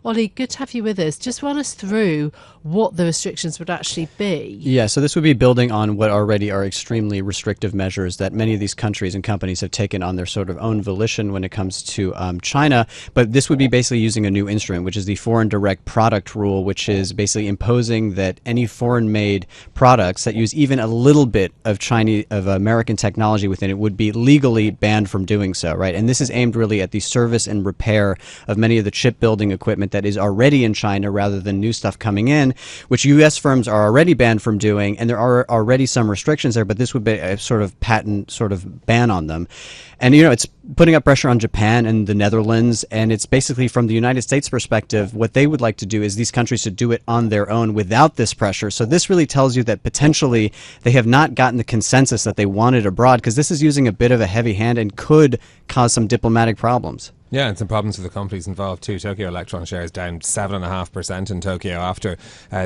Ollie, good to have you with us. Just run us through what the restrictions would actually be. Yeah, so this would be building on what already are extremely restrictive measures that many of these countries and companies have taken on their sort of own volition when it comes to China. But this would be basically using a new instrument, which is the Foreign Direct Product Rule, which is basically imposing that any foreign-made products that use even a little bit of American technology within it would be legally banned from doing so, right? And this is aimed really at the service and repair of many of the chip building equipment that is already in China rather than new stuff coming in, which U.S. firms are already banned from doing, and there are already some restrictions there, but this would be a sort of patent sort of ban on them. And, it's putting up pressure on Japan and the Netherlands, and it's basically from the United States perspective, what they would like to do is these countries to do it on their own without this pressure. So this really tells you that potentially they have not gotten the consensus that they wanted abroad, because this is using a bit of a heavy hand and could cause some diplomatic problems. Yeah, and some problems for the companies involved too. Tokyo Electron shares down 7.5% in Tokyo after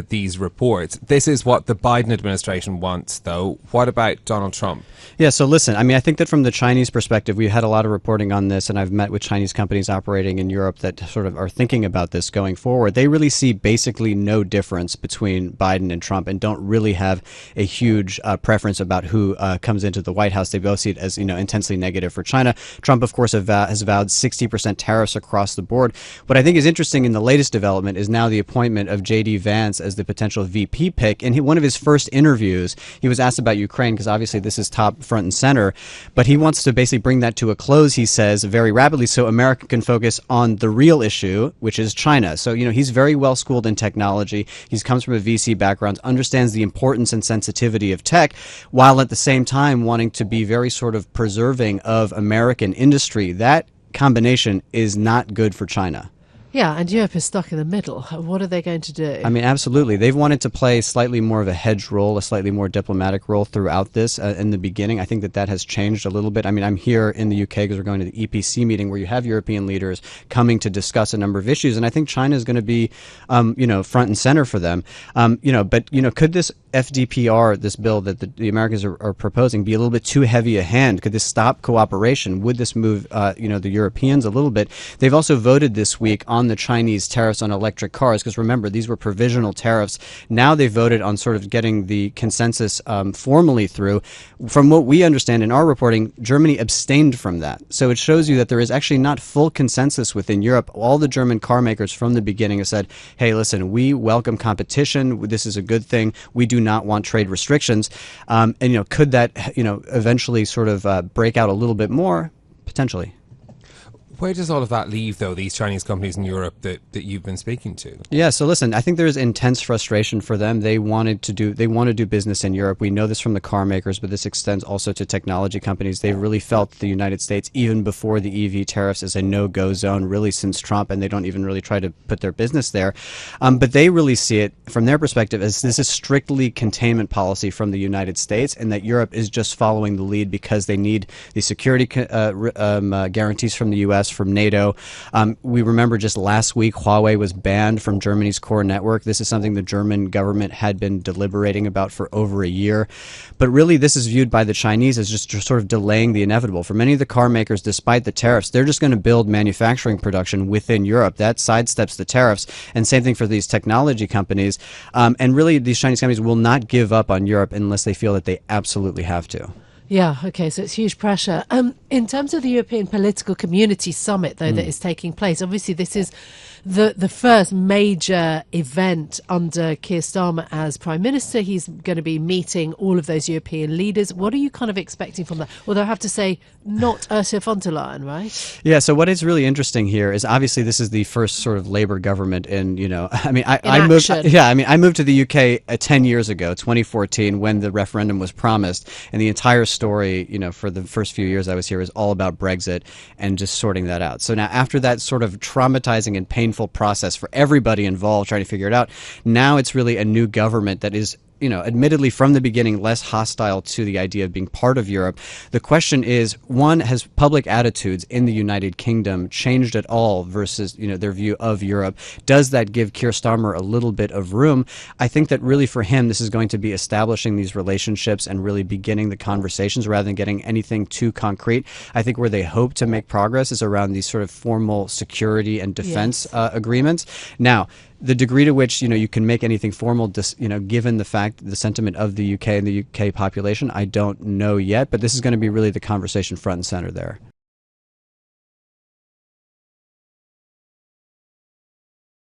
these reports. This is what the Biden administration wants, though. What about Donald Trump? Yeah, so listen, I think that from the Chinese perspective, we had a lot of reporting on this, and I've met with Chinese companies operating in Europe that sort of are thinking about this going forward. They really see basically no difference between Biden and Trump and don't really have a huge preference about who comes into the White House. They both see it as, intensely negative for China. Trump, of course, has vowed 60% tariffs across the board. What I think is interesting in the latest development is now the appointment of J.D. Vance as the potential VP pick. In one of his first interviews, he was asked about Ukraine, because obviously this is top front and center, but he wants to basically bring that to a close, he says, very rapidly, so America can focus on the real issue, which is China. So, he's very well schooled in technology. He comes from a VC background, understands the importance and sensitivity of tech, while at the same time wanting to be very sort of preserving of American industry. That combination is not good for China. Yeah, and Europe is stuck in the middle. What are they going to do? Absolutely. They've wanted to play slightly more of a hedge role, a slightly more diplomatic role throughout this in the beginning. I think that has changed a little bit. I'm here in the UK because we're going to the EPC meeting where you have European leaders coming to discuss a number of issues, and I think China is going to be, front and center for them. But could this FDPR, this bill that the Americans are proposing, be a little bit too heavy a hand? Could this stop cooperation? Would this move, the Europeans a little bit? They've also voted this week on the Chinese tariffs on electric cars, because remember, these were provisional tariffs. Now they've voted on sort of getting the consensus formally through. From what we understand in our reporting, Germany abstained from that. So it shows you that there is actually not full consensus within Europe. All the German car makers from the beginning have said, hey, listen, we welcome competition. This is a good thing. We do not want trade restrictions. And, could that, eventually sort of break out a little bit more? Potentially. Where does all of that leave, though, these Chinese companies in Europe that you've been speaking to? Yeah, so listen, I think there's intense frustration for them. They want to do business in Europe. We know this from the car makers, but this extends also to technology companies. They've really felt the United States, even before the EV tariffs, as a no-go zone, really since Trump, and they don't even really try to put their business there. But they really see it, from their perspective, as this is strictly containment policy from the United States, and that Europe is just following the lead because they need the security guarantees from the U.S., from NATO. We remember just last week, Huawei was banned from Germany's core network. This is something the German government had been deliberating about for over a year. But really, this is viewed by the Chinese as just sort of delaying the inevitable. For many of the car makers, despite the tariffs, they're just going to build manufacturing production within Europe. That sidesteps the tariffs. And same thing for these technology companies. And really, these Chinese companies will not give up on Europe unless they feel that they absolutely have to. Yeah, okay, so it's huge pressure. In terms of the European Political Community Summit, though, that is taking place, obviously this is the first major event under Keir Starmer as Prime Minister. He's going to be meeting all of those European leaders. What are you kind of expecting from that? Although I have to say, not Ursula von der Leyen, right? Yeah, so what is really interesting here is obviously this is the first sort of Labour government I moved to the UK 10 years ago, 2014, when the referendum was promised, and the entire story, for the first few years I was here was all about Brexit and just sorting that out. So now after that sort of traumatizing and painful process for everybody involved trying to figure it out, now it's really a new government that is admittedly from the beginning less hostile to the idea of being part of Europe. The question is, one, has public attitudes in the United Kingdom changed at all versus, their view of Europe? Does that give Keir Starmer a little bit of room? I think that really for him, this is going to be establishing these relationships and really beginning the conversations rather than getting anything too concrete. I think where they hope to make progress is around these sort of formal security and defense agreements. Now, the degree to which you can make anything formal, given the sentiment of the UK and the UK population, I don't know yet. But this is going to be really the conversation front and center there.